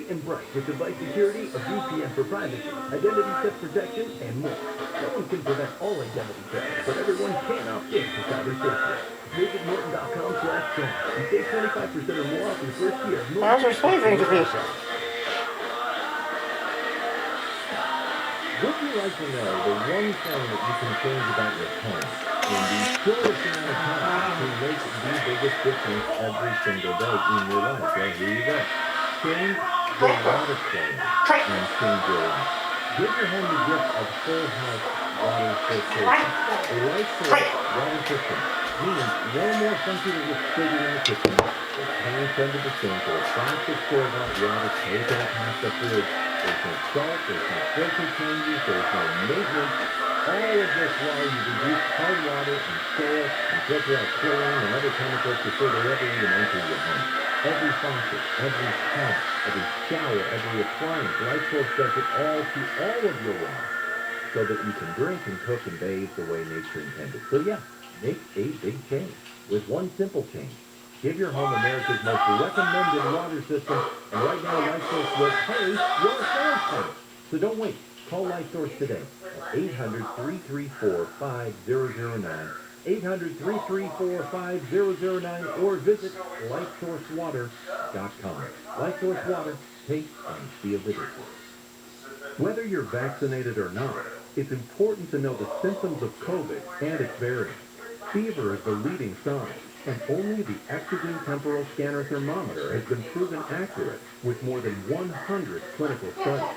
and bright with device security, a VPN for privacy, identity theft protection, and more. No one can prevent all identity theft, but everyone can opt in to cyber safety. Visit Norton.com/storm and save 25% or more off your first year. How's your saving division? Would you like to know the one thing that you can change about your home in the shortest amount of time to make the biggest difference every single day in your life? Well, here you go. Change your water flow and change your life. Give your home the gift of full house water filtration. A light source water system means no more funky little spigot in the kitchen, or tanks under the sink, or plastic store-bought water taken past the fridge. There's no salt, there's no filter changes, there's no maintenance. All of this while you reduce hard water and soil and filter out chlorine and other chemicals before they ever even enter your home. Every faucet, every tub, every shower, every appliance, Light Source does it all to all of your water so that you can drink and cook and bathe the way nature intended. So yeah, make a big change with one simple change. Give your home America's most recommended water system, and right now Light Source will pay your sales price. So don't wait. Call Light Source today at 800-334-5009, 800-334-5009, or visit lightsourcewater.com. Light Source Water, taste and feel the difference. Whether you're vaccinated or not, it's important to know the symptoms of COVID and its variants. Fever is the leading sign, and only the Exogen temporal scanner thermometer has been proven accurate with more than 100 clinical studies.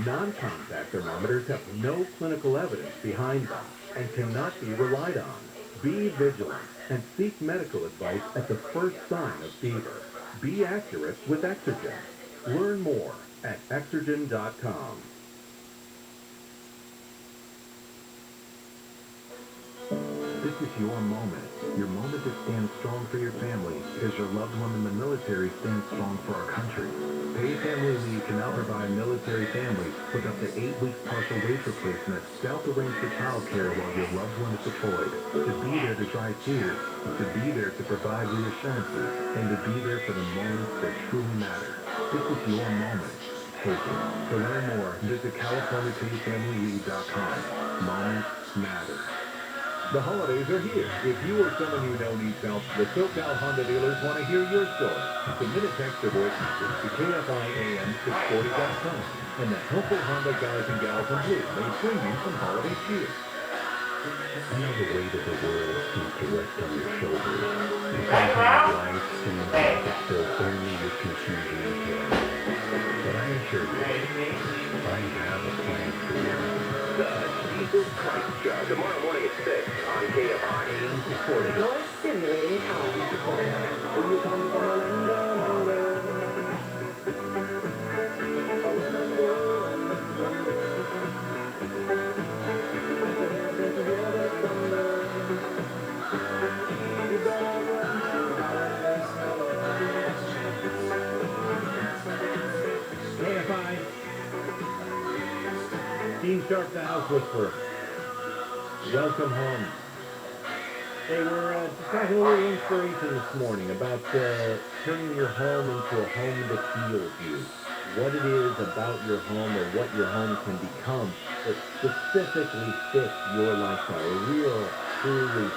Non-contact thermometers have no clinical evidence behind them and cannot be relied on. Be vigilant and seek medical advice at the first sign of fever. Be accurate with Exogen. Learn more at exogen.com. This is your moment to stand strong for your family because your loved one in the military stands strong for our country. Paid Family Leave can now provide military families with up to 8 weeks partial wage replacement to help arrange for child care while your loved one is deployed. To be there to dry tears, to be there to provide reassurances, and to be there for the moments that truly matter. This is your moment. Take it. To learn more, visit CaliforniaPaidFamilyLeave.com. Moments matter. The holidays are here. If you or someone you know needs help, the SoCal Honda dealers want to hear your story. Submit a text or voice message to Kfi Am 640.com, and the helpful Honda guys and gals in blue may bring you some holiday cheer. I know the weight of the world seems to rest on your shoulders, and sometimes life seems like it's filled only with confusion and chaos. But I assure you, I have a plan for you. The Jesus Christ Show, tomorrow morning at 6 on Kfi Am 640. Your stimulating time. KFI. Dean Sharp, the House Whisperer. Welcome home. Hey, we're talking a little inspiration this morning about turning your home into a home that heals you. What it is about your home or what your home can become that specifically fits your lifestyle. A real, truly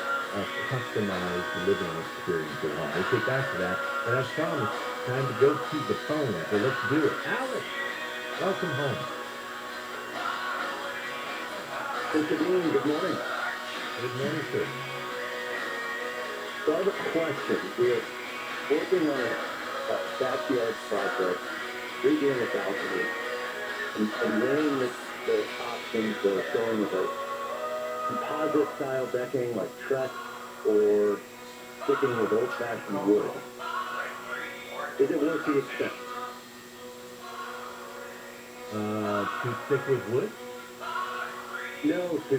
customized living experience at home. We'll get back to that. But as promised, time to go to the phone. So let's do it. Alex, welcome home. Mr. Dean, good morning. Good morning, sir. So I have a question. We're working on a backyard project, redoing a balcony, and weighing the options of going with a composite-style decking like Trex or sticking with old-fashioned wood. Is it worth the expense? To stick with wood? No, to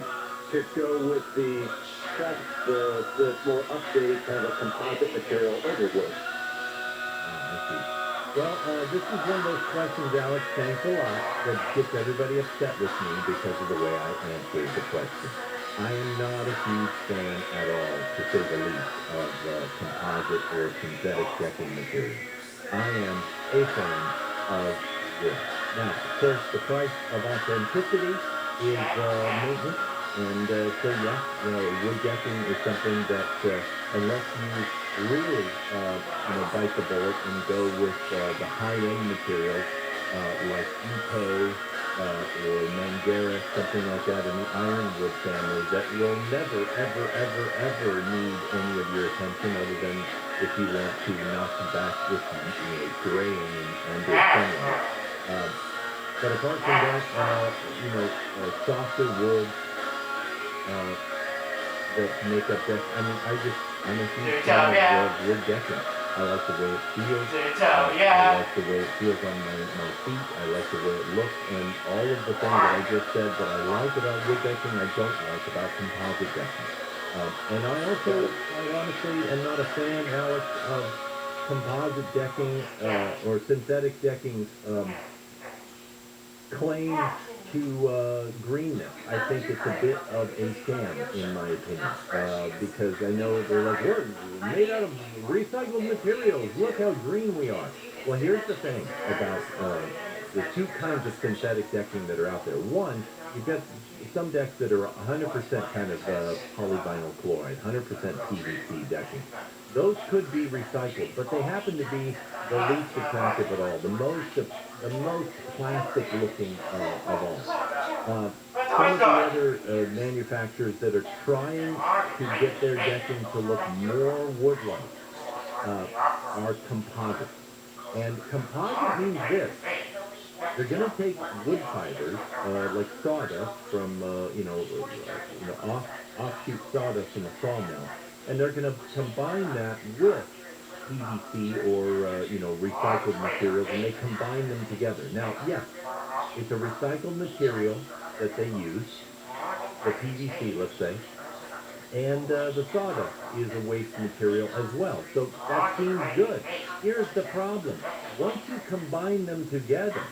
go with the Trex, the more updated kind of a composite material over wood. Well, this is one of those questions, Alex, thanks a lot, that gets everybody upset with me because of the way I answered the question. I am not a huge fan at all, to say the least, of composite or synthetic decking material. I am a fan of wood. Now, of course, the price of authenticity is maintenance, and so yeah, wood decking is something that unless you really bite the bullet and go with the high-end materials like Ipe or Mangera, something like that in the ironwood family, that will never, ever, ever, ever need any of your attention other than if you want to knock back with graying under sunlight. But apart from that, softer wood that make up decks. I mean, I'm a huge fan of wood decking. I like the way it feels. I like the way it feels on my feet. I like the way it looks, and all of the things that I just said that I like about wood decking, I don't like about composite decking. And I also, quite honestly, am not a fan, Alex, of composite decking or synthetic decking claims to greenness. I think it's a bit of a scam, in my opinion, because I know they're like, we're made out of recycled materials. Look how green we are. Well, here's the thing about the two kinds of synthetic decking that are out there. One, you've got some decks that are 100% kind of polyvinyl chloride, 100% PVC decking. Those could be recycled, but they happen to be the least attractive at all, the most plastic looking of all. Some of the other manufacturers that are trying to get their decking to look more wood-like are composite. And composite means this. They're going to take wood fibers, like sawdust from, offshoot sawdust from a sawmill, and they're going to combine that with PVC or, recycled materials, and they combine them together. Now, yes, it's a recycled material that they use, the PVC, let's say, and the sawdust is a waste material as well. So that seems good. Here's the problem. Once you combine them together,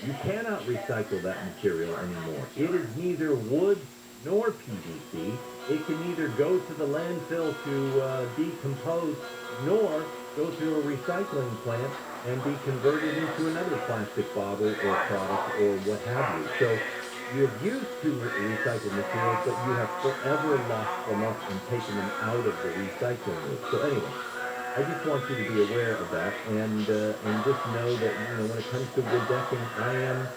you cannot recycle that material anymore. It is neither wood nor PVC. It can neither go to the landfill to decompose, nor go through a recycling plant and be converted into another plastic bottle or product or what have you. So you're used to recycled materials, but you have forever locked them up and taken them out of the recycling loop. So anyway, I just want you to be aware of that, and just know that when it comes to wood decking, I am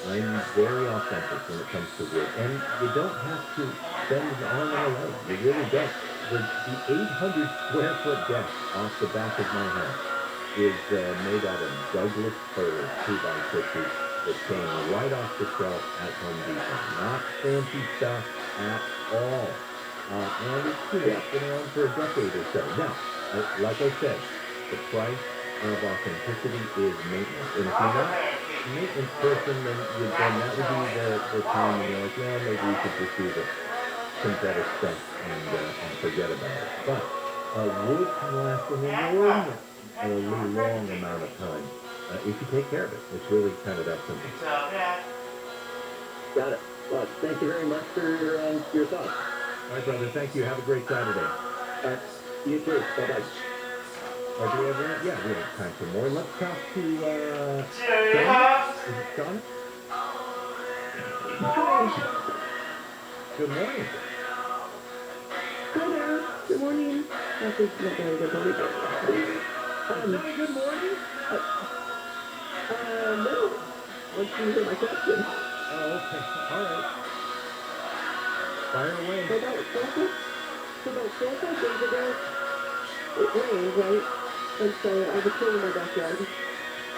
I'm very authentic when it comes to wood, and you don't have to spend an arm and a leg. You really don't. The 800 square foot deck off the back of my house is made out of Douglas fir 2x6s that came right off the shelf at Home Depot. Not fancy stuff at all. And it's been around for a decade or so. Now, like I said, the price of authenticity is maintenance. And if you're not a maintenance person, then that would be the time when you're like, well, maybe we could just do the synthetic stuff and forget about it. But wood can last an enormously long amount of time if you take care of it. It's really kind of that simple. Got it. Well, thank you very much for your thoughts. All right, brother. Thank you. Have a great Saturday. All right. You too. Bye-bye. Do we have yeah, we have time for more. Let's talk to Shauna. Is it Shauna? Good morning. Hi there. Good morning. That is not very good morning. Good morning? No. Let's hear my question. Oh, okay. All right. Fire away. About 4 or 5 days ago, it rained, right? And so I was cleaning my backyard.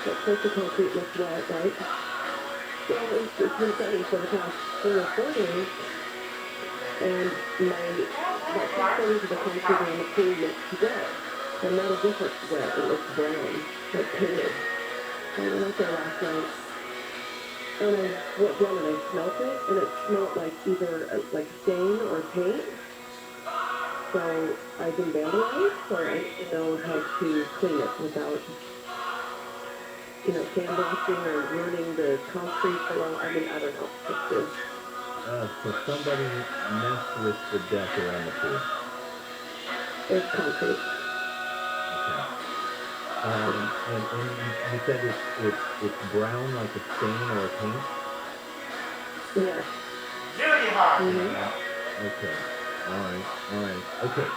So of course the concrete looks wet, right? Well, it's been sunny for the past 3 or 4 days. And about 3 quarters of the concrete on the pool looks wet. And not a different wet. It looks brown, like painted. So I went out there last night. And I went down and I smelled it, and it smelled like either like stain or paint. So I've been vandalized, so I didn't know how to clean it without, sandblasting or ruining the concrete below. I mean, I don't know. It's just... So somebody messed with the deck around the pool. It's concrete. Okay. And you said it's brown like a stain or a paint? Yes. Okay. All right. Okay.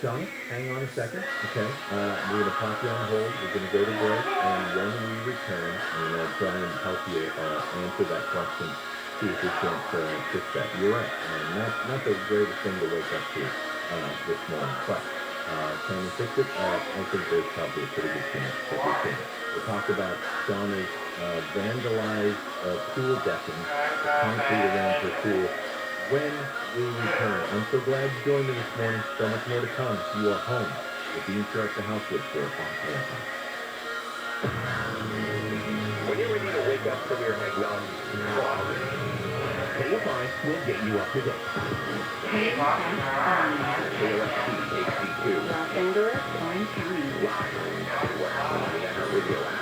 Sean, hang on a second. Okay. We're going to pop you on hold. We're going to go to break. And when we return, I'm going to try and help you answer that question. See if we can't fix that. You're right. Not the greatest thing to wake up to this morning. But can we fix it? I think there's probably a pretty good chance that we can. We'll talk about Shauna's vandalized pool decking, the concrete around her pool, when we return. I'm so glad you joined me this morning. So much more to come. You are home. The Bean Shark, the housewood store on Kfi. When you're ready to wake up from your eggnog, Kfi will get you up to date. KFC HD2. Los Angeles, Orange County. Live. Radio app.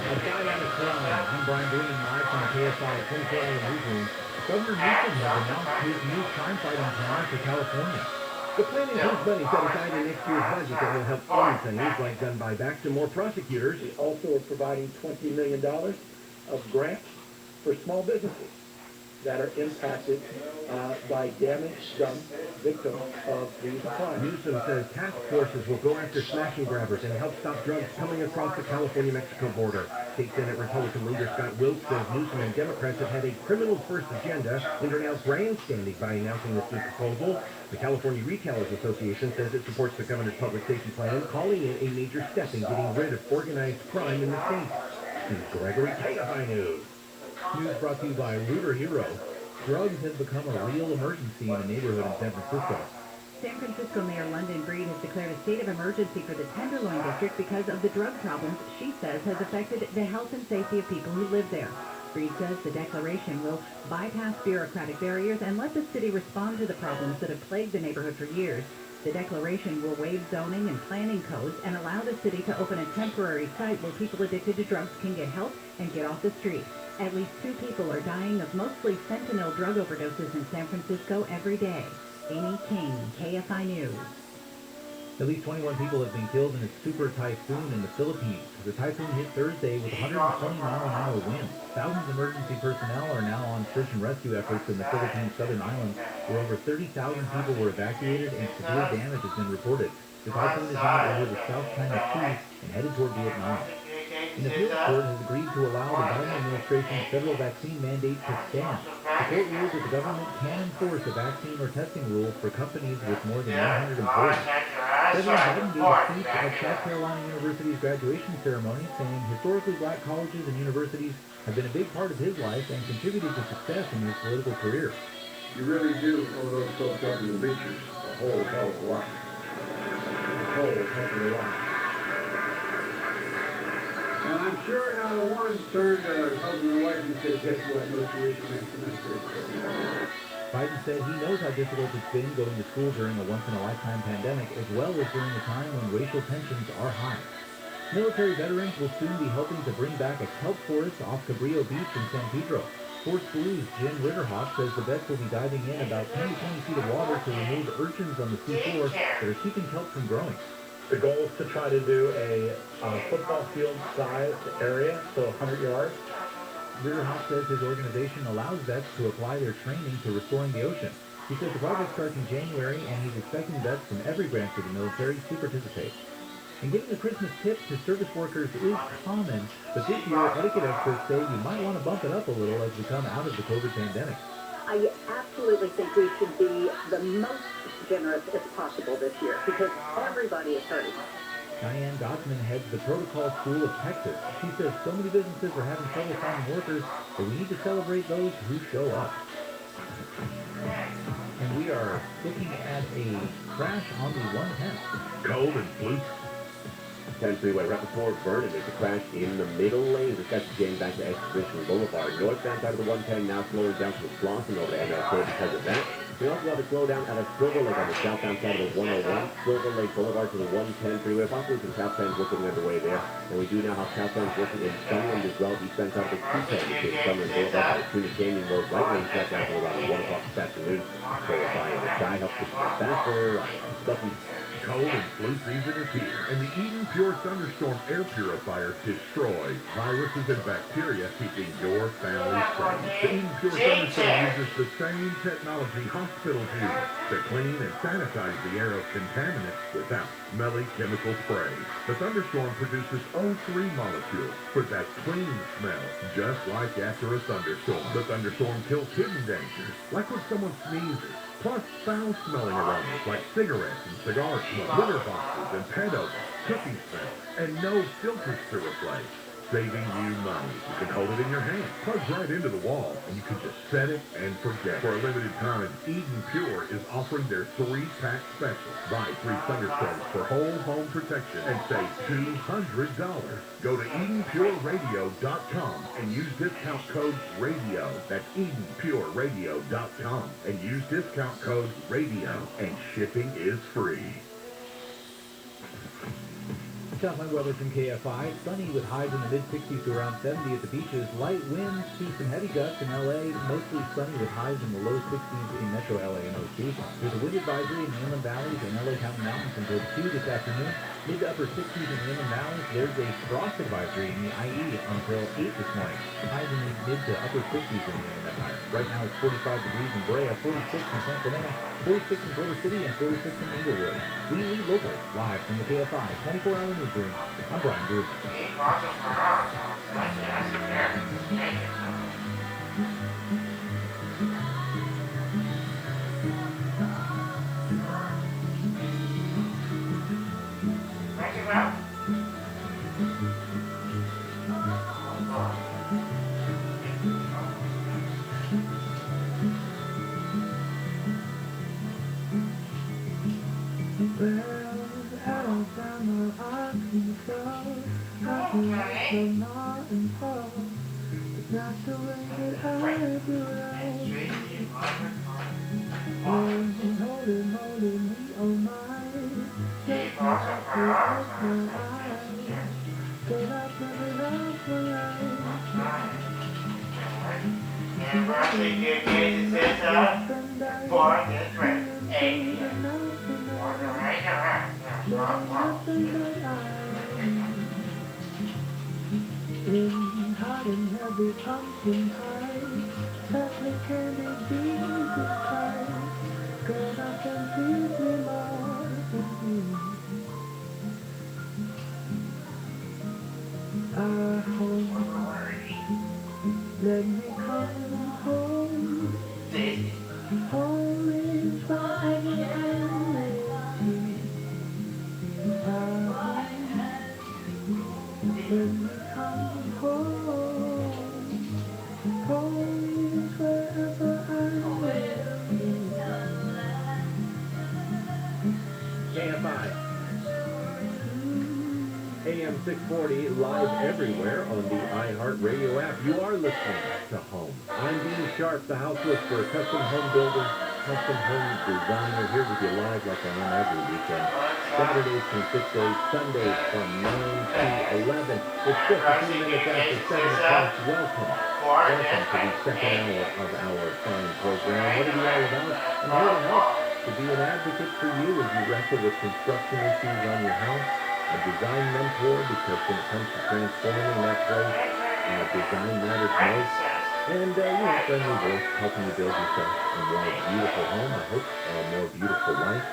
A guy on the throne. I'm Brian Boone, live from the KFI 24-hour newsroom. Governor Newsom has announced his new crime-fighting plan for California. The plan includes money set aside in next year's budget that will help families like gun buybacks and more prosecutors. We also are providing $20 million of grants for small businesses that are impacted by damage done victims of these crimes. Newsom says task forces will go after smash and grabbers and help stop drugs coming across the California-Mexico border. State Senate Republican leader Scott Wilkes says Newsom and Democrats have had a criminal-first agenda and are now grandstanding by announcing this new proposal. The California Retailers Association says it supports the governor's public safety plan, calling it a major step in getting rid of organized crime in the state. Steve Gregory, KFI News. News brought to you by Looter Hero. Drugs have become a real emergency in a neighborhood in San Francisco. San Francisco Mayor London Breed has declared a state of emergency for the Tenderloin district because of the drug problems she says has affected the health and safety of people who live there. Breed says the declaration will bypass bureaucratic barriers and let the city respond to the problems that have plagued the neighborhood for years. The declaration will waive zoning and planning codes and allow the city to open a temporary site where people addicted to drugs can get help and get off the street. At least 2 people are dying of mostly fentanyl drug overdoses in San Francisco every day. Amy King, KFI News. At least 21 people have been killed in a super typhoon in the Philippines. The typhoon hit Thursday with 120-mile-an-hour winds. Thousands of emergency personnel are now on search and rescue efforts in the Philippines' southern islands, where over 30,000 people were evacuated and severe damage has been reported. The typhoon is now over the South China Sea and headed toward Vietnam. An appeals court has agreed to allow the Biden administration's federal vaccine mandate to stand. The court ruled that the government can enforce a vaccine or testing rule for companies with more than 100 employees. President Biden gave a speech at South Carolina University's graduation ceremony saying historically black colleges and universities have been a big part of his life and contributed to success in his political career. You really do owe those folks up in the bleachers a whole hell of a lot. A whole heck of a lot. And I'm sure now the one turned to husband and wife and said, guess what, no tuition next semester. Biden said he knows how difficult it's been going to school during a once-in-a-lifetime pandemic, as well as during a time when racial tensions are high. Military veterans will soon be helping to bring back a kelp forest off Cabrillo Beach in San Pedro. Force Blues' Jim Ritterhoff says the vets will be diving in about 10 to 20 feet of water to remove urchins on the seafloor that are keeping kelp from growing. The goal is to try to do a football field-sized area, so 100 yards. Ritterhoff says his organization allows vets to apply their training to restoring the ocean. He says the project starts in January, and he's expecting vets from every branch of the military to participate. And giving a Christmas tip to service workers is common, but this year, etiquette experts say you might want to bump it up a little as we come out of the COVID pandemic. I absolutely think we should be the most generous as possible this year because everybody is hurting. Diane Gottman heads the Protocol School of Texas. She says so many businesses are having trouble finding workers, but we need to celebrate those who show up. And we are looking at a crash on the 110. Cold and blue. 10 freeway right before Vernon. There's a crash in the middle lane. This guy's getting back to Exposition Boulevard. Northbound side of the 110 now slowing down to Slauson over to MLK because of that. We also have a slowdown at a Silver Lake on the southbound side of the 101, Silver Lake Boulevard to the 110 freeway. Possibly some south bends working underway there. And we do now have south bends working in Sunland as well. Eastbound side of the 210 between Sunland Boulevard and the Tuna Canyon Road. Right lane shut down until around 1 o'clock this afternoon. So by the sky helps us get faster. Stuffy. Cold and flu season is here, and the Eden Pure Thunderstorm Air Purifier destroys viruses and bacteria, keeping your family safe. The Eden Pure Thunderstorm uses the same technology hospitals use to clean and sanitize the air of contaminants without smelly chemical spray. The Thunderstorm produces O3 molecules for that clean smell, just like after a thunderstorm. The Thunderstorm kills hidden dangers, like when someone sneezes. Plus foul-smelling aromas like cigarettes and cigar smoke, litter boxes and pet odors, cookie smell, and no filters to replace, saving you money. You can hold it in your hand, plugs right into the wall, and you can just set it and forget. For a limited time, Eden Pure is offering their 3-pack special. Buy 3 Thunderstorms for whole home protection and save $200. Go to EdenPureRadio.com and use discount code RADIO. That's EdenPureRadio.com and use discount code RADIO, and shipping is free. Southland weather from KFI. Sunny with highs in the mid-60s to around 70 at the beaches. Light winds to some heavy gusts in LA. Mostly sunny with highs in the low 60s in Metro LA and OC. There's a wind advisory in the Inland Valleys and LA County Mountains until 2 this afternoon. Mid to upper 60s in the Inland Valleys. There's a frost advisory in the IE until 8 this morning. Highs in the mid to upper 50s in the Inland Empire. Right now it's 45 degrees in Brea, 46 in Sacramento, 46 in Culver City, and 46 in Inglewood. We lead local, live from the KFI 24-hour newsroom. I'm Brian Group. Not the way that I do it. Holding me on mine. Let me up my eyes. But I put it up for life. And once they get kids, it sits up, 4 gets ready, 8 gets walking right around. In hot and heavy pumpkin pie, chocolate candy beans and pie. Girl, I can please me more than you. I hope, let me come home. Home is where I live. Let me come home. Home is wherever I live. KFI. AM 640, live everywhere on the iHeartRadio app. You are listening to Home. I'm Dean Sharp, the house whisperer, custom home builder, custom home designer, here with you live like I am every weekend. Saturdays from 6 to 8, Sundays from 9 to 11. It's just a few minutes after 7 o'clock. Welcome to the second hour of our fine program. What are we all about? I'm here to help, to be an advocate for you as you wrestle with construction issues on your house. A design mentor, because when it comes to transforming that place, design matters most. And, friendly voice helping you build yourself a more beautiful home, I hope, a more beautiful life.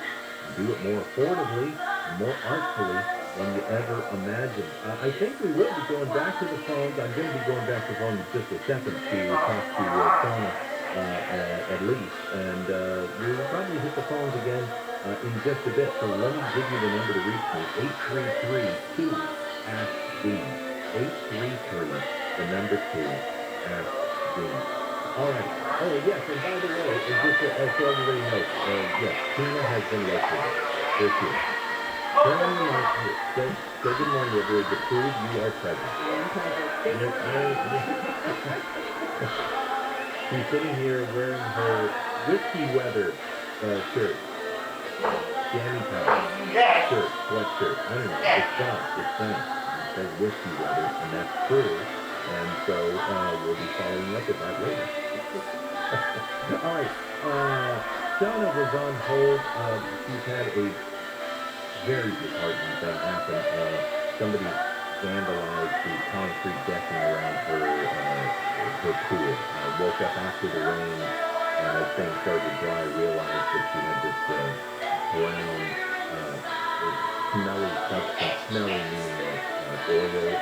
Do it more affordably, more artfully than you ever imagined. I think we will be going back to the phones. I'm going to be going back to the phone in just a second to talk to Shauna at least. And we will probably hit the phones again in just a bit. So let me give you the number to reach me. 833-2-ASK-D. 833, the number 2-ASK-D. All right. Oh, yes, and by the way, just so everybody knows, yes, Tina has been located. They're here. Turn on your mic. Say good morning, everybody, to prove you are present. She's sitting here wearing her whiskey weather shirt, jammy pants, shirt, sweatshirt. I don't know. It's fun. It's nice. It says whiskey weather, and that's true. And so we'll be following up with that later. All right. Shauna was on hold. She's had a very disheartening thing happen. Somebody vandalized the concrete decking around her pool. Woke up after the rain, and as things started to dry, realized that she had this brown, smelly substance, smelly meaning like oil or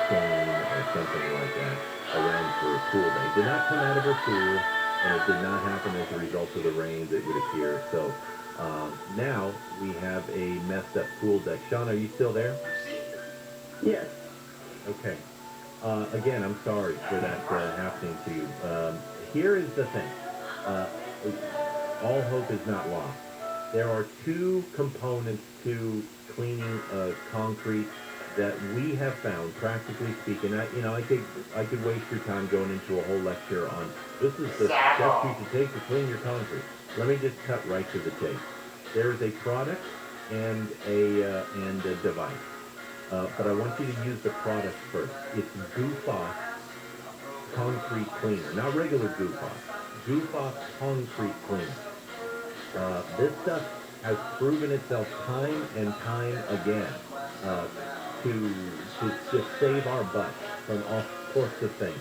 stain or something like that, around her pool day. It did not come out of her pool, and it did not happen as a result of the rains, it would appear. So now we have a messed up pool deck. Sean, are you still there? Yes. Okay. Again, I'm sorry for that happening to you. Here is the thing. All hope is not lost. There are two components to cleaning concrete that we have found, practically speaking. I could waste your time going into a whole lecture on this is the steps you should take to clean your concrete. Let me just cut right to the chase. There is a product and a device. But I want you to use the product first. It's Goof-Off Concrete Cleaner. Not regular Goof-Off. Goof-Off Concrete Cleaner. This stuff has proven itself time and time again to just save our butt from all sorts of things.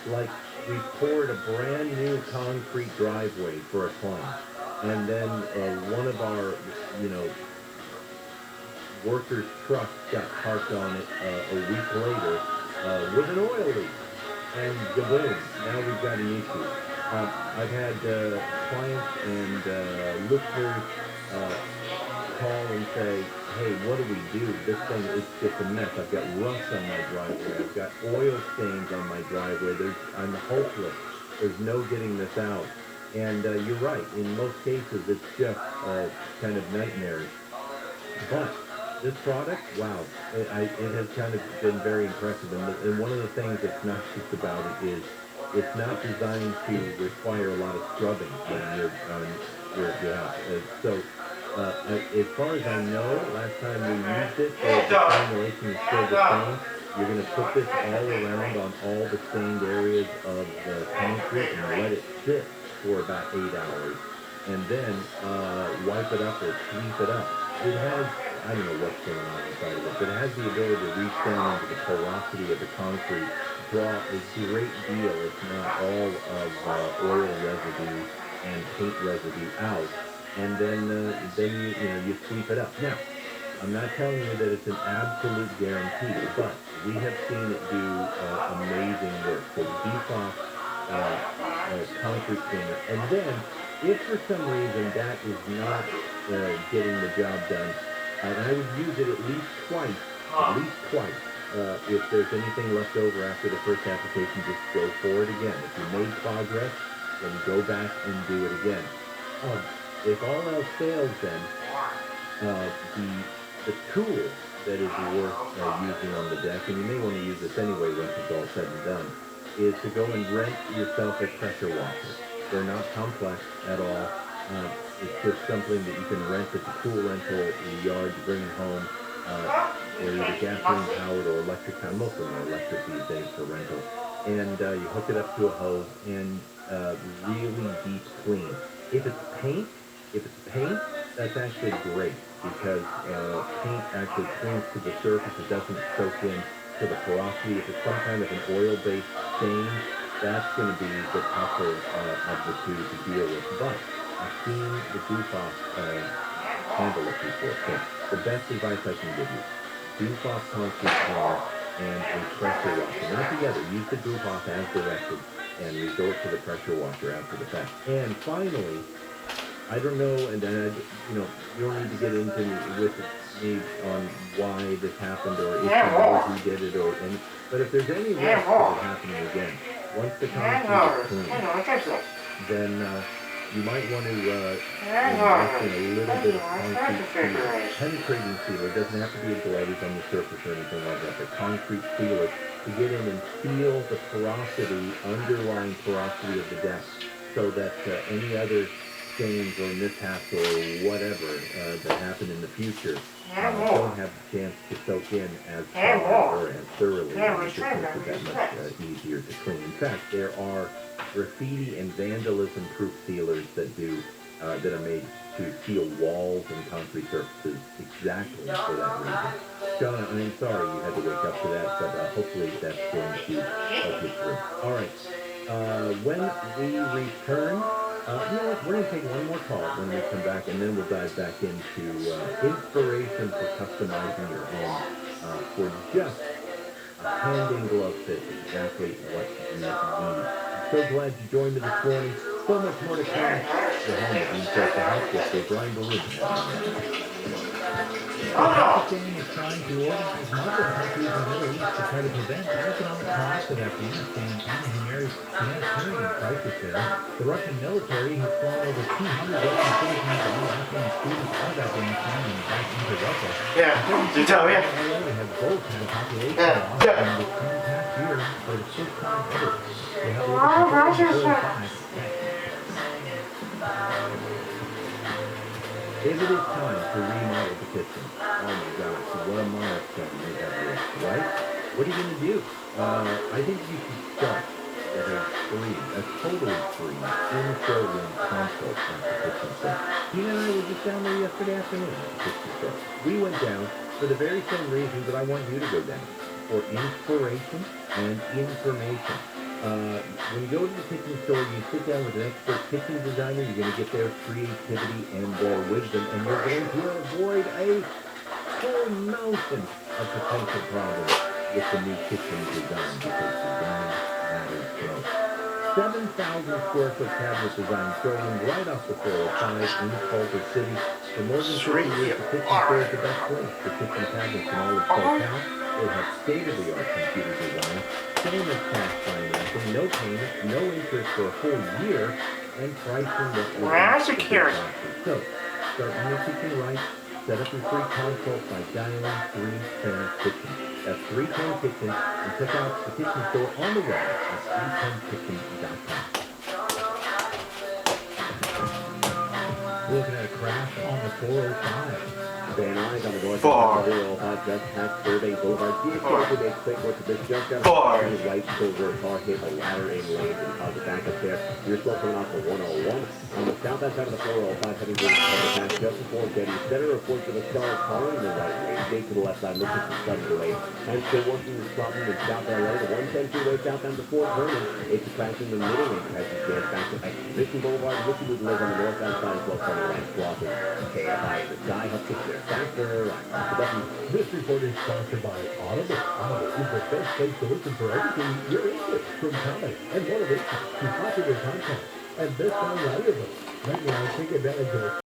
Like, we poured a brand new concrete driveway for a client, and then one of our, workers' trucks got parked on it a week later with an oil leak. And boom, now we've got an issue. I've had clients and listeners call and say, hey, what do we do? This thing is just a mess. I've got rust on my driveway. I've got oil stains on my driveway. I'm hopeless. There's no getting this out. And you're right. In most cases, it's just kind of nightmarish. But this product, wow, it has kind of been very impressive. And one of the things that's nice about it is it's not designed to require a lot of scrubbing on your house. So as far as I know, last time we used it, the formulation is still the same. You're going to put this all around on all the stained areas of the concrete and let it sit for about 8 hours. And then wipe it up or sweep it up. It has, I don't know what's going on inside of it, but it has the ability to reach down into the porosity of the concrete, draw a great deal, if not all, of oil residue and paint residue out, and then you sweep it up. Now, I'm not telling you that it's an absolute guarantee, but we have seen it do amazing work. So Goof-Off concrete cleaner, and then if for some reason that is not getting the job done, and I would use it at least twice. If there's anything left over after the first application, just go for it again. If you made progress, then go back and do it again. If all else fails, then the tool that is worth using on the deck, and you may want to use this anyway once it's all said and done, is to go and rent yourself a pressure washer. They're not complex at all. It's just something that you can rent at the tool rental in the yard. You bring it home. They're either gasoline powered or electric powered. Most of them are electric these days for rental. And you hook it up to a hose and really deep clean. If it's paint, that's actually great because paint actually clings to the surface. It doesn't soak in to the porosity. If it's some kind of an oil-based stain, that's going to be the tougher of the two to deal with. But I've seen the Goof-Off handle it before. So the best advice I can give you, Goof-Off concrete cleaner and a pressure washer. Not together. Use the Goof-Off as directed and resort to the pressure washer after the fact. And finally, I don't know, and you don't need to get into with me on why this happened or if you know who did it or any. But if there's any risk of it happening again, once the concrete is clean, then you might want to invest in a little bit of concrete sealer. Penetrating sealer doesn't have to be a glaze on the surface or anything like that, but concrete sealer to get in and feel the porosity, underlying porosity of the deck. so that any other stains or mishaps or whatever that happen in the future don't have the chance to soak in as far or as thoroughly. It just makes it that much easier to clean. In fact, there are graffiti and vandalism-proof sealers that are made to seal walls and concrete surfaces exactly for that reason. John, I'm sorry you had to wake up to that, but hopefully that's going to help you through. All right. When we return, we're going to take one more call when we come back, and then we'll dive back into inspiration for customizing your home for just a hand-in-glove fit, exactly what you need. I'm so glad you joined me this morning. So much more to come. The home of Insert the House with Brian Balloon. Pakistan is trying to organize Muslim countries in the Middle East to try to prevent the economic collapse of Afghanistan and the humanitarian crisis there. The Russian military has flown over 200 Russian citizens and all Afghan students out of Afghanistan and back into Russia. Yeah, you tell me. They have both had a population loss in the past year for the first time ever. They have over 45. If it is time to remodel the kitchen, oh my gosh, what a milestone we have reached, right? What are you going to do? I think you should start with a totally free in-showroom consult at the kitchen store. Tina and I were just down there yesterday afternoon at the kitchen store. We went down for the very same reason that I want you to go down, for inspiration and information. When you go to the kitchen store, you sit down with an expert kitchen designer, you're going to get their creativity and their wisdom, and you're going to avoid a whole mountain of potential problems with the new kitchen design, because design matters most. 7,000 square foot cabinet design showroom right off the 405 in Culver City. For more than 50 years, the kitchen store is the best place for kitchen cabinets in all of SoCal. They have state-of-the-art computer design, same as cash financing, no payment, no interest for a full year, and pricing that will secure. So, start on your kitchen right, set up your free consult by dialing 310 Kitchen. That's 310 Kitchen, and check out the kitchen store on the web at 310kitchen.com. Looking at a crash on the 405. Van Eyes on the north side of the 405 just past Burbank Boulevard. DSK made quick work of this junkyard. His right silver car hit a ladder in lanes and caused a backup there. You're still coming off the 101. On the southbound side of the 405, heading towards the pass just before Getty Center. Report for the star car in the right lane. Jake to the left side, looking for sudden delay. I'm still working with something in South LA. The 110 freeway southbound to Fort Vernon. It's a crash in the middle lane. As you stand back to Exposition Boulevard. Looking to live on the northbound side as well. Turning right, crossing KFI. The sky up to there. Factor. This report is sponsored by Audible. Audible is the best place to listen for everything you're into, from comedy and motivation to popular content. And this sounds valuable. Right now, take advantage of it.